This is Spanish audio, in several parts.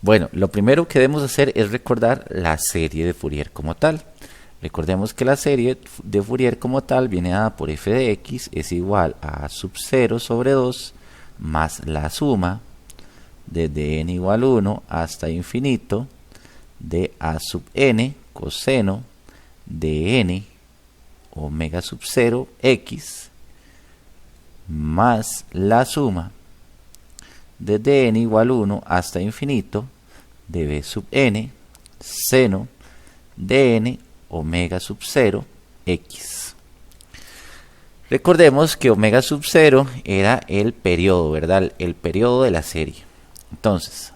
Bueno, lo primero que debemos hacer es recordar la serie de Fourier como tal. Recordemos que la serie de Fourier como tal viene dada por f de x es igual a sub 0 sobre 2 más la suma desde n igual 1 hasta infinito de a sub n coseno de n omega sub 0 x más la suma desde n igual 1 hasta infinito de b sub n seno de n omega sub 0 x. Recordemos que omega sub 0 era el periodo, ¿verdad? El periodo de la serie. Entonces,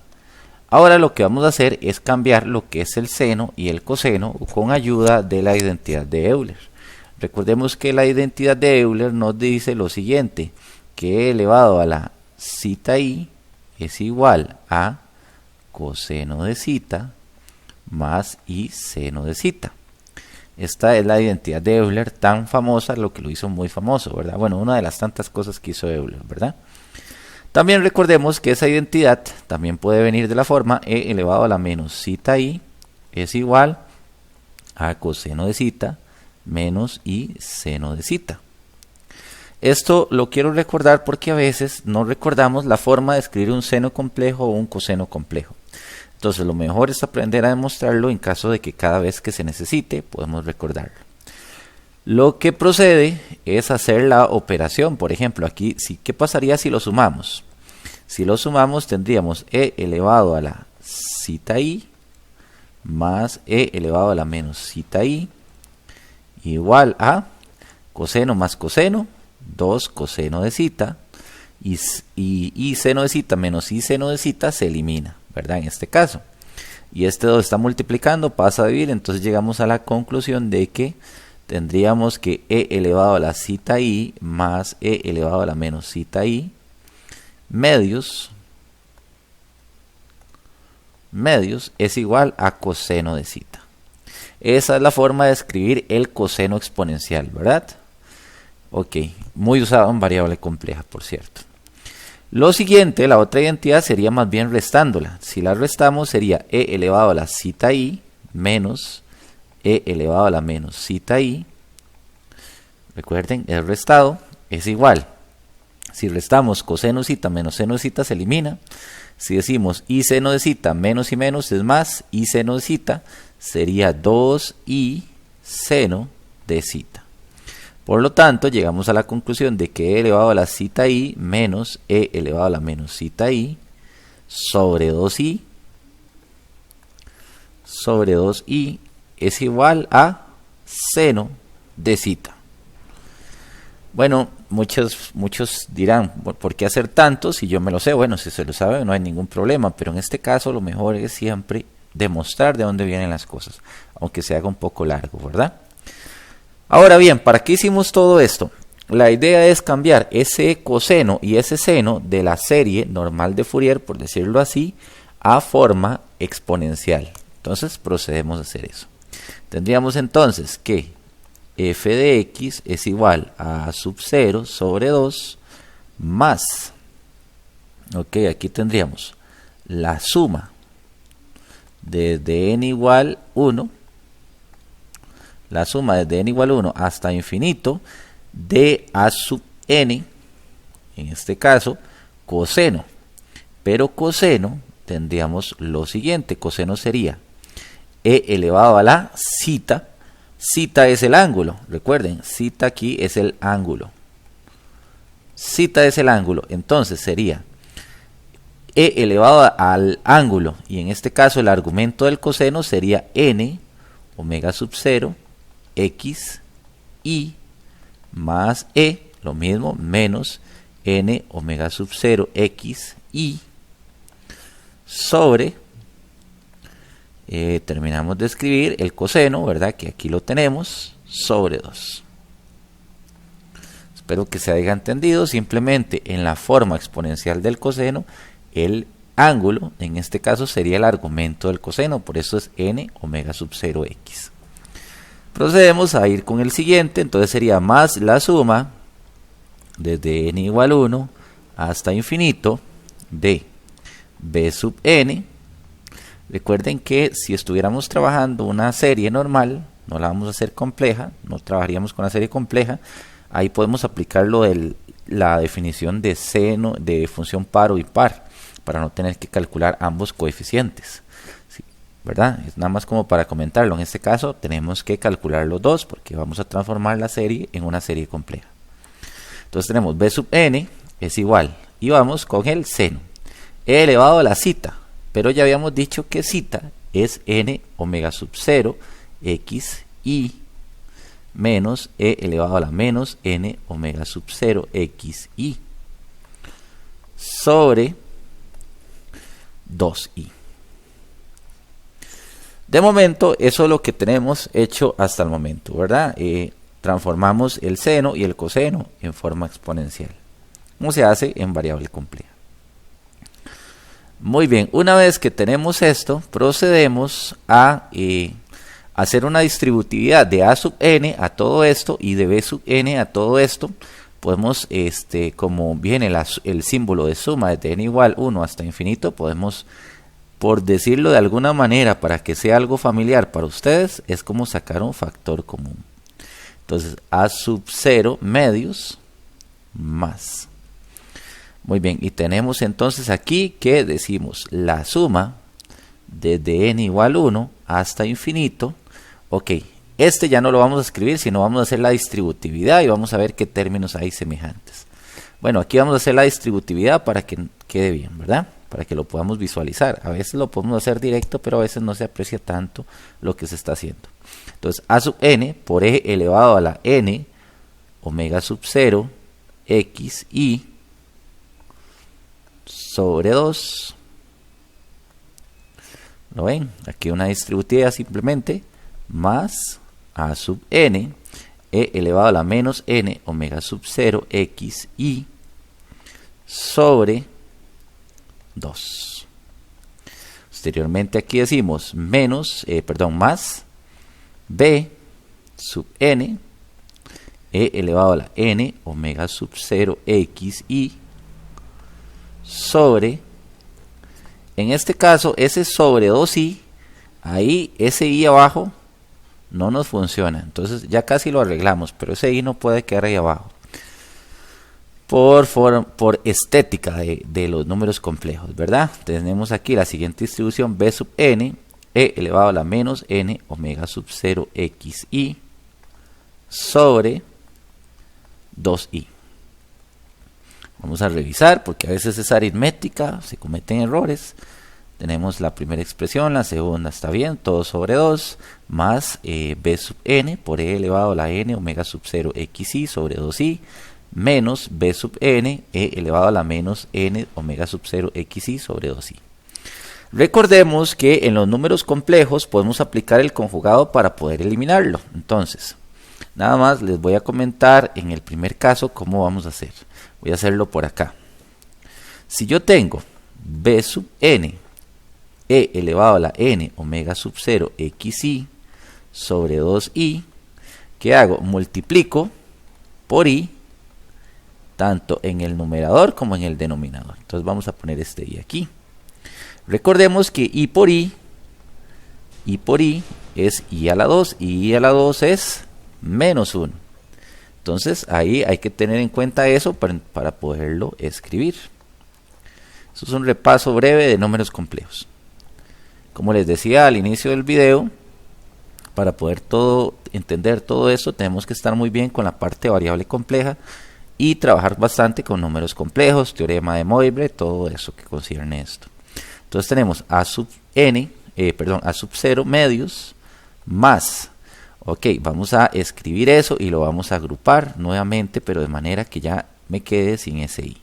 ahora lo que vamos a hacer es cambiar lo que es el seno y el coseno con ayuda de la identidad de Euler. Recordemos que la identidad de Euler nos dice lo siguiente, que e elevado a la zeta i es igual a coseno de zeta más i seno de zeta. Esta es la identidad de Euler tan famosa, lo que lo hizo muy famoso, ¿verdad? Bueno, una de las tantas cosas que hizo Euler, ¿verdad? También recordemos que esa identidad también puede venir de la forma e elevado a la menos zeta i es igual a coseno de zeta menos i seno de zeta. Esto lo quiero recordar porque a veces no recordamos la forma de escribir un seno complejo o un coseno complejo. Entonces lo mejor es aprender a demostrarlo en caso de que cada vez que se necesite podemos recordarlo. Lo que procede es hacer la operación. Por ejemplo, aquí, ¿qué pasaría si lo sumamos? Si lo sumamos tendríamos e elevado a la zeta i más e elevado a la menos zeta i igual a coseno más coseno, 2 coseno de zeta, y seno de zeta menos i seno de zeta se elimina, ¿verdad? En este caso. Y este 2 está multiplicando, pasa a dividir, entonces llegamos a la conclusión de que tendríamos que e elevado a la zeta i más e elevado a la menos zeta i medios es igual a coseno de zeta. Esa es la forma de escribir el coseno exponencial, ¿verdad? Ok, muy usado en variable compleja, por cierto. Lo siguiente, la otra identidad sería más bien restándola. Si la restamos sería e elevado a la zeta i menos e elevado a la menos zeta i. Recuerden, el restado es igual. Si restamos coseno de zeta menos seno de zeta se elimina. Si decimos i seno de zeta menos y menos es más, i seno de zeta sería 2i seno de zeta. Por lo tanto, llegamos a la conclusión de que e elevado a la zeta i menos e elevado a la menos zeta i sobre 2i es igual a seno de zeta. Bueno, muchos dirán, ¿por qué hacer tanto si yo me lo sé? Bueno, si se lo sabe no hay ningún problema, pero en este caso lo mejor es siempre demostrar de dónde vienen las cosas, aunque se haga un poco largo, ¿verdad? Ahora bien, ¿para qué hicimos todo esto? La idea es cambiar ese coseno y ese seno de la serie normal de Fourier, por decirlo así, a forma exponencial. Entonces procedemos a hacer eso. Tendríamos entonces que f de x es igual a sub 0 sobre 2 más, ok, aquí tendríamos la suma desde n igual 1, la suma desde n igual 1 hasta infinito de a sub n, en este caso coseno, pero coseno tendríamos lo siguiente, coseno sería e elevado a la zeta. Zeta es el ángulo, recuerden, zeta aquí es el ángulo. Zeta es el ángulo, entonces sería e elevado al ángulo, y en este caso el argumento del coseno sería n omega sub 0 x y más e, lo mismo, menos n omega sub 0 x y sobre terminamos de escribir el coseno, ¿verdad? Que aquí lo tenemos, sobre 2. Espero que se haya entendido. Simplemente en la forma exponencial del coseno, el ángulo, en este caso, sería el argumento del coseno. Por eso es n omega sub 0 x. Procedemos a ir con el siguiente. Entonces sería más la suma desde n igual 1 hasta infinito de b sub n Recuerden que si estuviéramos trabajando una serie normal, no la vamos a hacer compleja, no trabajaríamos con la serie compleja, ahí podemos aplicar la definición de seno de función par o impar para no tener que calcular ambos coeficientes, ¿sí? ¿Verdad? Es nada más como para comentarlo. En este caso tenemos que calcular los dos porque vamos a transformar la serie en una serie compleja. Entonces tenemos b sub n es igual, y vamos con el seno, e elevado a la zeta, pero ya habíamos dicho que zeta es n omega sub 0 x y menos e elevado a la menos n omega sub 0 x y sobre 2i. De momento eso es lo que tenemos hecho hasta el momento, ¿verdad? Transformamos el seno y el coseno en forma exponencial, como se hace en variable compleja. Muy bien, una vez que tenemos esto, procedemos a hacer una distributividad de a sub n a todo esto y de b sub n a todo esto. Podemos, como viene el símbolo de suma desde n igual 1 hasta infinito, podemos, por decirlo de alguna manera, para que sea algo familiar para ustedes, es como sacar un factor común. Entonces, a sub 0 medios más. Muy bien, y tenemos entonces aquí que decimos la suma desde n igual 1 hasta infinito. Ok, este ya no lo vamos a escribir, sino vamos a hacer la distributividad y vamos a ver qué términos hay semejantes. Bueno, aquí vamos a hacer la distributividad para que quede bien, ¿verdad? Para que lo podamos visualizar. A veces lo podemos hacer directo, pero a veces no se aprecia tanto lo que se está haciendo. Entonces, a sub n por e elevado a la n omega sub 0 x y sobre 2. ¿Lo ven? Aquí una distributiva simplemente más a sub n e elevado a la menos n omega sub 0 x y sobre 2. Posteriormente aquí decimos más b sub n e elevado a la n omega sub 0 x y sobre, en este caso ese sobre 2i, ahí ese i abajo no nos funciona, entonces ya casi lo arreglamos, pero ese i no puede quedar ahí abajo por estética de los números complejos, ¿verdad? Tenemos aquí la siguiente distribución: b sub n e elevado a la menos n omega sub 0 x y sobre 2i. Vamos a revisar porque a veces es aritmética, se cometen errores. Tenemos la primera expresión, la segunda está bien, todo sobre 2, más b sub n por e elevado a la n omega sub 0 xy sobre 2i, menos b sub n e elevado a la menos n omega sub 0 xy sobre 2i. Recordemos que en los números complejos podemos aplicar el conjugado para poder eliminarlo. Entonces, nada más les voy a comentar en el primer caso cómo vamos a hacer. Voy a hacerlo por acá. Si yo tengo b sub n e elevado a la n omega sub 0 xy sobre 2i, ¿qué hago? Multiplico por i tanto en el numerador como en el denominador. Entonces vamos a poner este i aquí. Recordemos que i por i es i a la 2 y i a la 2 es menos 1. Entonces ahí hay que tener en cuenta eso para poderlo escribir. Eso es un repaso breve de números complejos. Como les decía al inicio del video, para poder entender todo esto tenemos que estar muy bien con la parte de variable compleja y trabajar bastante con números complejos, teorema de Moivre, todo eso que concierne esto. Entonces tenemos a sub 0 medios más. Ok, vamos a escribir eso y lo vamos a agrupar nuevamente, pero de manera que ya me quede sin ese i.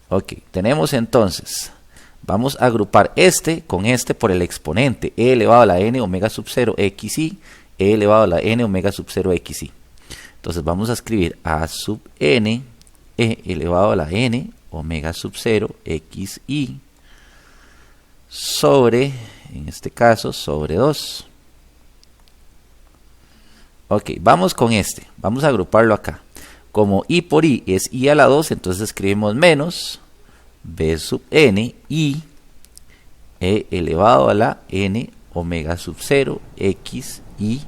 Ok, tenemos entonces, vamos a agrupar este con este por el exponente e elevado a la n omega sub 0 xy, e elevado a la n omega sub 0 xy. Entonces vamos a escribir a sub n e elevado a la n omega sub 0 xy sobre, en este caso, sobre 2. Ok, vamos con este, vamos a agruparlo acá. Como i por i es i a la 2, entonces escribimos menos b sub n i e elevado a la n omega sub 0 x y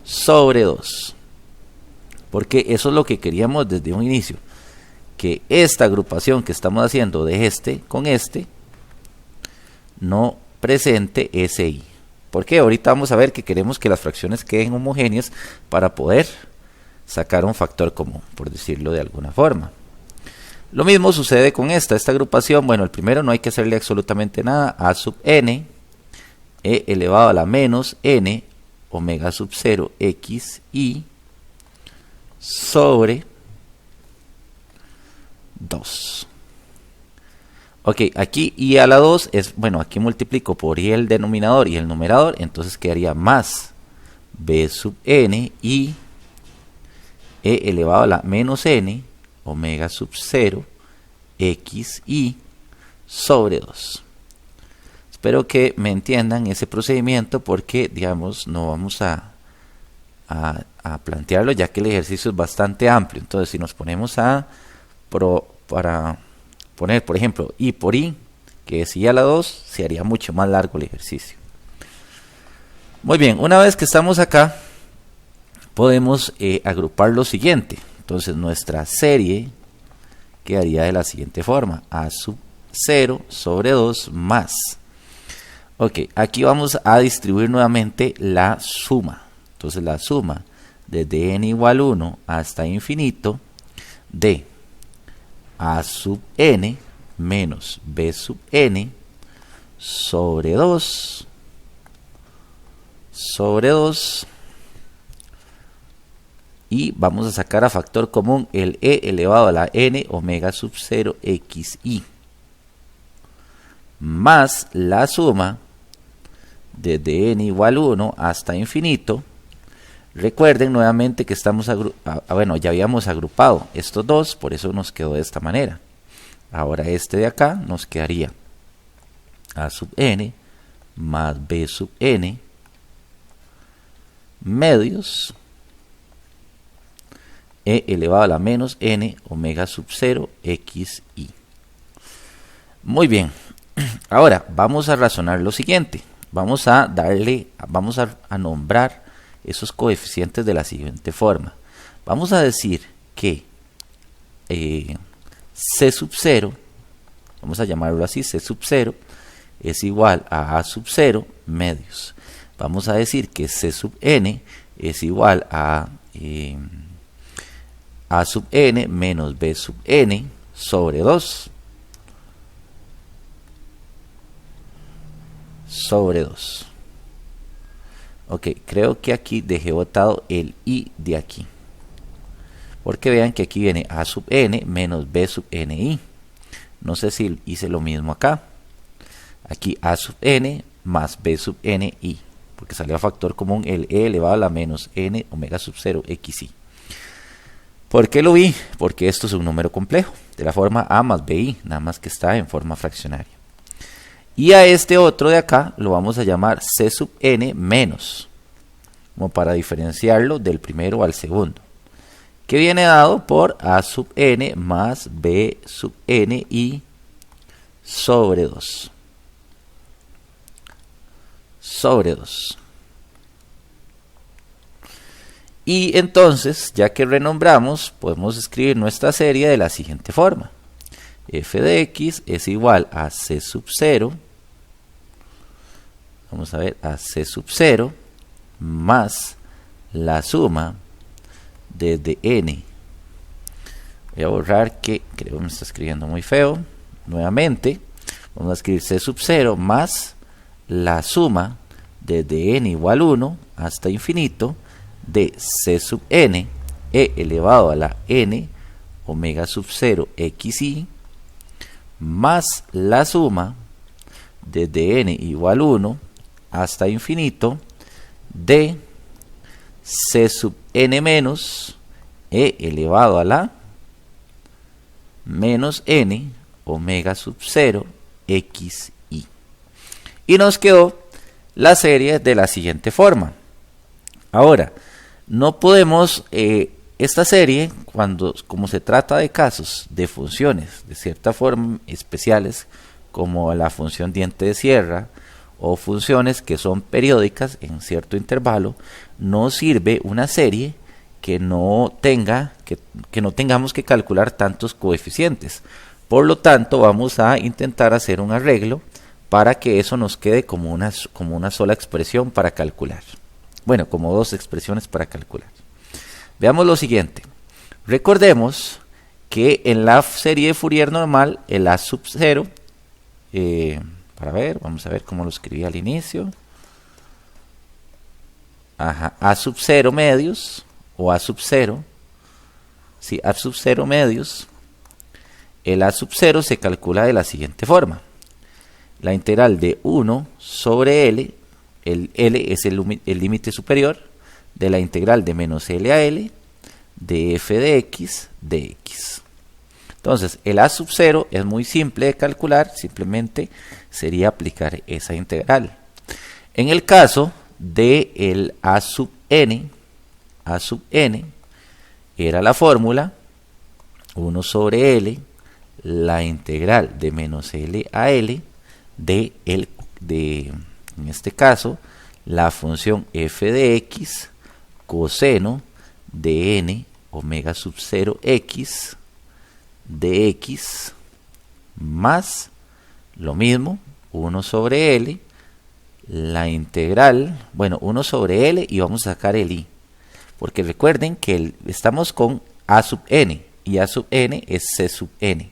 sobre 2. Porque eso es lo que queríamos desde un inicio, que esta agrupación que estamos haciendo de este con este no presente ese y. Porque ahorita vamos a ver que queremos que las fracciones queden homogéneas para poder sacar un factor común, por decirlo de alguna forma. Lo mismo sucede con esta agrupación. Bueno, el primero no hay que hacerle absolutamente nada. A sub n e elevado a la menos n omega sub 0 x y sobre 2. Ok, aquí y a la 2 es, bueno, aquí multiplico por y el denominador y el numerador, entonces quedaría más b sub n y e elevado a la menos n omega sub 0 x y sobre 2. Espero que me entiendan ese procedimiento porque, digamos, no vamos a plantearlo ya que el ejercicio es bastante amplio. Entonces, si nos ponemos para poner, por ejemplo, y por y, que es y a la 2, se haría mucho más largo el ejercicio. Muy bien, una vez que estamos acá, podemos agrupar lo siguiente. Entonces, nuestra serie quedaría de la siguiente forma: a sub 0 sobre 2 más. Ok, aquí vamos a distribuir nuevamente la suma. Entonces, la suma desde n igual 1 hasta infinito de a sub n menos b sub n sobre 2 y vamos a sacar a factor común el e elevado a la n omega sub 0 x y más la suma desde n igual 1 hasta infinito. Recuerden nuevamente que estamos bueno, ya habíamos agrupado estos dos, por eso nos quedó de esta manera. Ahora este de acá nos quedaría a sub n más b sub n medios e elevado a la menos n omega sub 0 x y. Muy bien, ahora vamos a razonar lo siguiente. Vamos a nombrar esos coeficientes de la siguiente forma. Vamos a decir que c sub 0, vamos a llamarlo así, c sub 0 es igual a sub 0 medios. Vamos a decir que c sub n es igual a sub n menos b sub n sobre 2. Ok, creo que aquí dejé botado el i de aquí. Porque vean que aquí viene a sub n menos b sub ni. No sé si hice lo mismo acá. Aquí a sub n más b sub ni. Porque salió a factor común el e elevado a la menos n omega sub 0 xy. ¿Por qué lo vi? Porque esto es un número complejo. De la forma a más bi, nada más que está en forma fraccionaria. Y a este otro de acá lo vamos a llamar c sub n menos, como para diferenciarlo del primero al segundo, que viene dado por a sub n más b sub n y sobre 2. Y entonces, ya que renombramos, podemos escribir nuestra serie de la siguiente forma. F de x es igual a c sub 0, vamos a ver, a c sub 0 más la suma desde n. Voy a borrar que creo que me está escribiendo muy feo. Nuevamente, vamos a escribir c sub 0 más la suma desde n igual 1 hasta infinito de c sub n e elevado a la n omega sub 0 xy más la suma desde n igual 1 hasta infinito de c sub n menos e elevado a la menos n omega sub 0 xy. Y nos quedó la serie de la siguiente forma. Ahora, no podemos, esta serie, como se trata de casos de funciones de cierta forma especiales, como la función diente de sierra, o funciones que son periódicas en cierto intervalo, no sirve una serie que no tengamos que calcular tantos coeficientes. Por lo tanto, vamos a intentar hacer un arreglo para que eso nos quede como una sola expresión para calcular. Bueno, como dos expresiones para calcular. Veamos lo siguiente. Recordemos que en la serie de Fourier normal, el A sub 0, vamos a ver cómo lo escribí al inicio. A sub 0 medios, o A sub 0, sí, A sub 0 medios. El A sub 0 se calcula de la siguiente forma. La integral de 1 sobre L, el L es el límite superior, de la integral de menos L a L, de f de x, dx. Entonces, el A sub 0 es muy simple de calcular, simplemente sería aplicar esa integral. En el caso de el A sub n era la fórmula 1 sobre L, la integral de menos L a L, en este caso, la función f de x coseno de n omega sub 0 x de x más lo mismo 1 sobre L, la integral, 1 sobre L y vamos a sacar el i, porque recuerden que estamos con A sub n y A sub n es C sub n,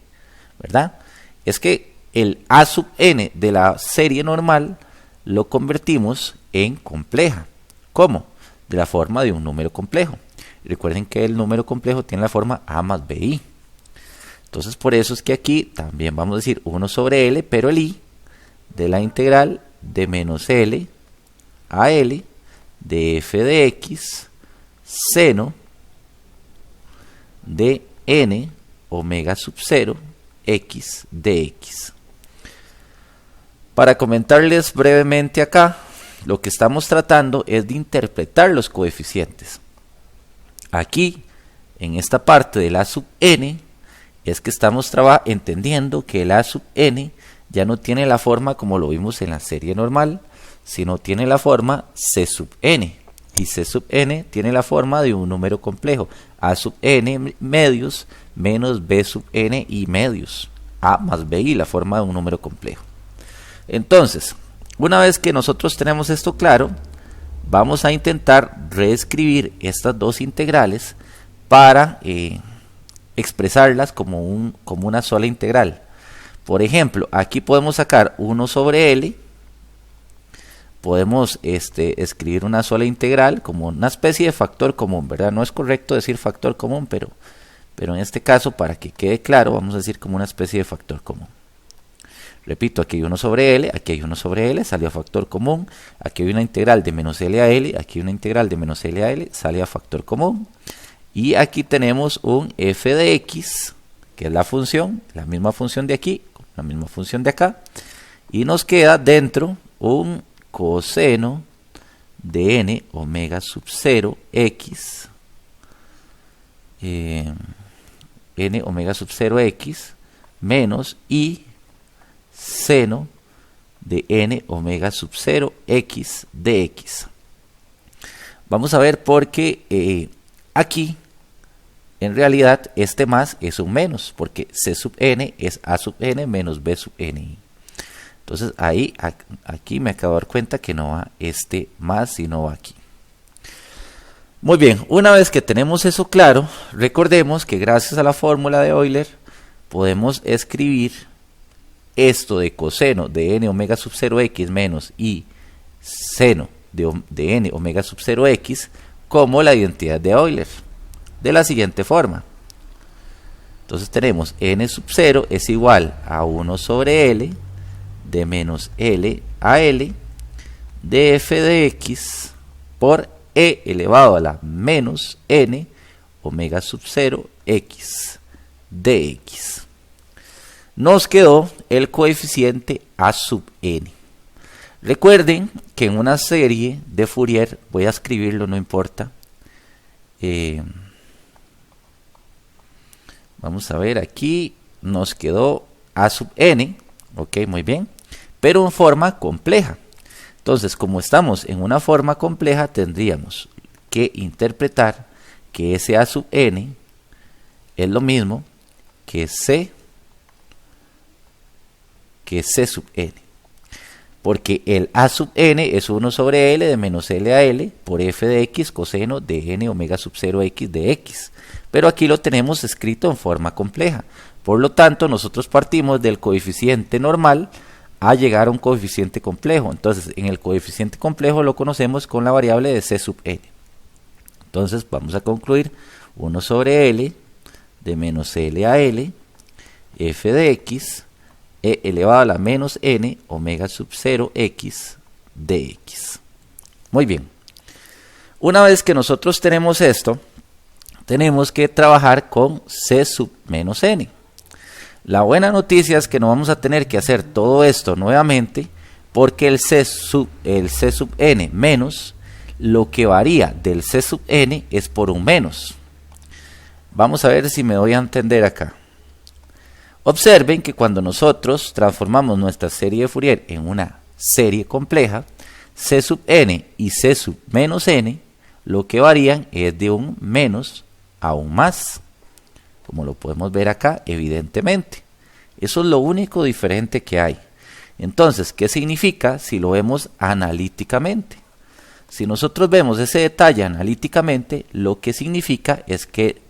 ¿verdad? Es que el A sub n de la serie normal lo convertimos en compleja. ¿Cómo? De la forma de un número complejo. Recuerden que el número complejo tiene la forma A más BI. Entonces por eso es que aquí también vamos a decir 1 sobre L, pero el i de la integral de menos L a L de f de x seno de n omega sub 0 x dx. Para comentarles brevemente acá, lo que estamos tratando es de interpretar los coeficientes. Aquí, en esta parte del A sub n, es que estamos entendiendo que el A sub n ya no tiene la forma como lo vimos en la serie normal, sino tiene la forma C sub n. Y C sub n tiene la forma de un número complejo. A sub n medios menos B sub n y medios. A más BI, la forma de un número complejo. Entonces, una vez que nosotros tenemos esto claro, vamos a intentar reescribir estas dos integrales para expresarlas como una sola integral. Por ejemplo, aquí podemos sacar 1 sobre L, podemos escribir una sola integral como una especie de factor común, ¿verdad? No es correcto decir factor común, pero en este caso, para que quede claro, vamos a decir como una especie de factor común. Repito, aquí hay 1 sobre L, aquí hay 1 sobre L, salió a factor común. Aquí hay una integral de menos L a L, aquí hay una integral de menos L a L, sale a factor común. Y aquí tenemos un f de x, que es la función, la misma función de aquí, la misma función de acá. Y nos queda dentro un coseno de n omega sub 0 x, n omega sub 0 x, menos i seno de n omega sub 0 x dx. Vamos a ver por qué aquí en realidad este más es un menos, porque c sub n es a sub n menos b sub n. Entonces aquí me acabo de dar cuenta que no va este más, sino va aquí. Muy bien, una vez que tenemos eso claro, recordemos que gracias a la fórmula de Euler podemos escribir esto de coseno de n omega sub 0 x menos i seno de n omega sub 0 x como la identidad de Euler, de la siguiente forma. Entonces tenemos n sub 0 es igual a 1 sobre L de menos L a L de f de x por e elevado a la menos n omega sub 0 x dx. Nos quedó el coeficiente a sub n. Recuerden que en una serie de Fourier, voy a escribirlo, no importa. Vamos a ver, aquí nos quedó a sub n, Ok, muy bien. Pero en forma compleja. Entonces, como estamos en una forma compleja, tendríamos que interpretar que ese a sub n es lo mismo que c sub n. Porque el a sub n es 1 sobre l de menos l a l por f de x coseno de n omega sub 0 x de x. Pero aquí lo tenemos escrito en forma compleja. Por lo tanto, nosotros partimos del coeficiente normal a llegar a un coeficiente complejo. Entonces, en el coeficiente complejo lo conocemos con la variable de c sub n. Entonces, vamos a concluir 1 sobre l de menos l a l f de x e elevado a la menos n omega sub 0 x de x. Muy bien. Una vez que nosotros tenemos esto, tenemos que trabajar con c sub menos n. La buena noticia es que no vamos a tener que hacer todo esto nuevamente, porque el c sub n menos, lo que varía del c sub n es por un menos. Vamos a ver si me doy a entender acá. Observen que cuando nosotros transformamos nuestra serie de Fourier en una serie compleja, c sub n y c sub menos n, lo que varían es de un menos a un más, como lo podemos ver acá evidentemente. Eso es lo único diferente que hay. Entonces, ¿qué significa si lo vemos analíticamente? Si nosotros vemos ese detalle analíticamente, lo que significa es que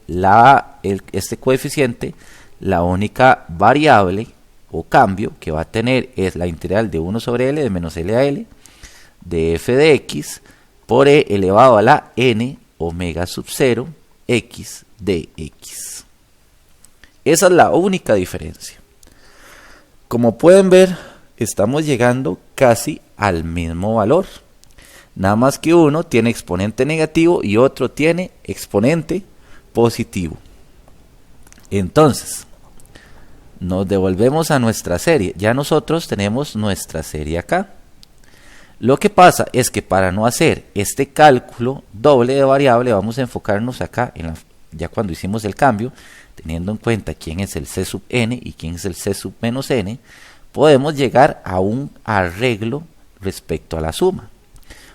este coeficiente, la única variable o cambio que va a tener es la integral de 1 sobre l de menos l a l de f de x por e elevado a la n omega sub 0 x de x. Esa es la única diferencia. Como pueden ver, estamos llegando casi al mismo valor. Nada más que uno tiene exponente negativo y otro tiene exponente positivo. Entonces, nos devolvemos a nuestra serie. Ya nosotros tenemos nuestra serie acá. Lo que pasa es que para no hacer este cálculo doble de variable, vamos a enfocarnos acá, ya cuando hicimos el cambio, teniendo en cuenta quién es el c sub n y quién es el c sub menos n, podemos llegar a un arreglo respecto a la suma.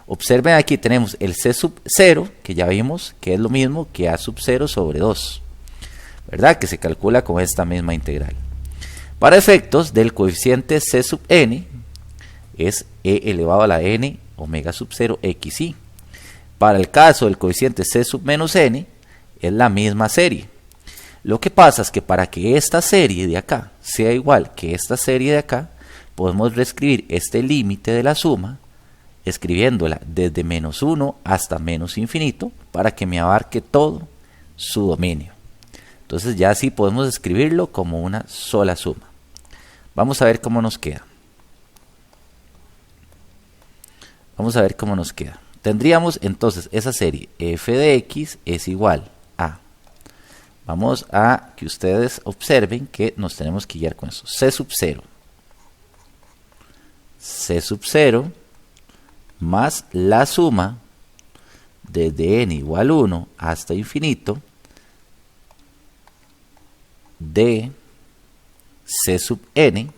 Observen aquí tenemos el c sub 0, que ya vimos que es lo mismo que a sub 0 sobre 2, ¿verdad? Que se calcula con esta misma integral. Para efectos del coeficiente c sub n es e elevado a la n omega sub 0 xi. Para el caso del coeficiente c sub menos n es la misma serie. Lo que pasa es que para que esta serie de acá sea igual que esta serie de acá, podemos reescribir este límite de la suma escribiéndola desde menos 1 hasta menos infinito para que me abarque todo su dominio. Entonces ya así podemos escribirlo como una sola suma. Vamos a ver cómo nos queda. Vamos a ver cómo nos queda. Tendríamos entonces esa serie f de x es igual a, vamos a que ustedes observen que nos tenemos que guiar con eso, c sub 0 más la suma desde n igual 1 hasta infinito de c sub n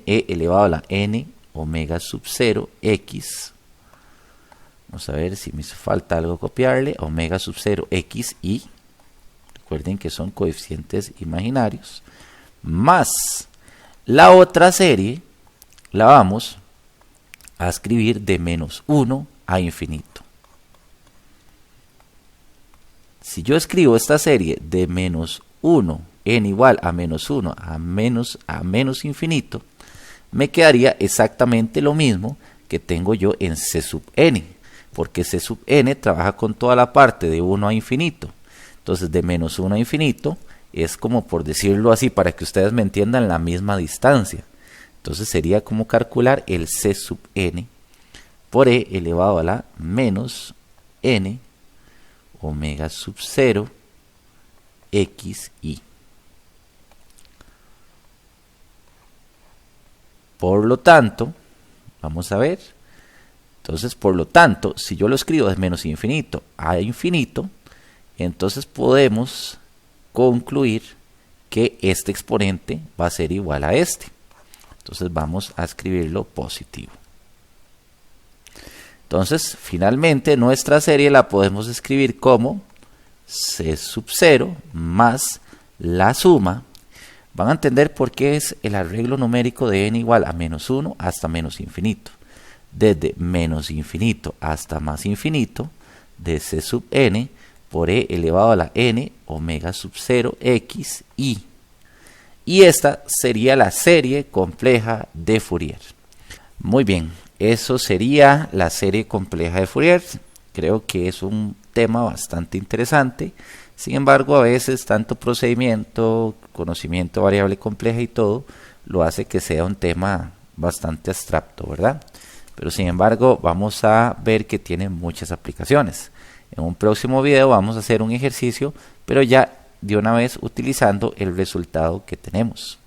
e elevado a la n omega sub 0 x. Vamos a ver si me hizo falta algo copiarle. Omega sub 0 x y. Recuerden que son coeficientes imaginarios. Más la otra serie la vamos a escribir de menos 1 a infinito. Si yo escribo esta serie de menos 1 n igual a menos 1 a menos infinito, me quedaría exactamente lo mismo que tengo yo en c sub n, porque c sub n trabaja con toda la parte de 1 a infinito. Entonces de menos 1 a infinito es como, por decirlo así, para que ustedes me entiendan, la misma distancia. Entonces sería como calcular el c sub n por e elevado a la menos n omega sub 0 xi. Por lo tanto, vamos a ver, entonces por lo tanto, si yo lo escribo de menos infinito a infinito, entonces podemos concluir que este exponente va a ser igual a este. Entonces vamos a escribirlo positivo. Entonces, finalmente, nuestra serie la podemos escribir como c sub 0 más la suma. Van a entender por qué es el arreglo numérico de n igual a menos 1 hasta menos infinito. Desde menos infinito hasta más infinito, de c sub n por e elevado a la n omega sub 0 x i. Y esta sería la serie compleja de Fourier. Muy bien, eso sería la serie compleja de Fourier. Creo que es un tema bastante interesante. Sin embargo, a veces tanto procedimiento, conocimiento de variable compleja y todo, lo hace que sea un tema bastante abstracto, ¿verdad? Pero sin embargo, vamos a ver que tiene muchas aplicaciones. En un próximo video vamos a hacer un ejercicio, pero ya de una vez utilizando el resultado que tenemos.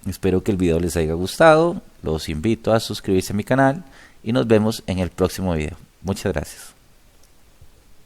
Espero que el video les haya gustado. Los invito a suscribirse a mi canal y nos vemos en el próximo video. Muchas gracias.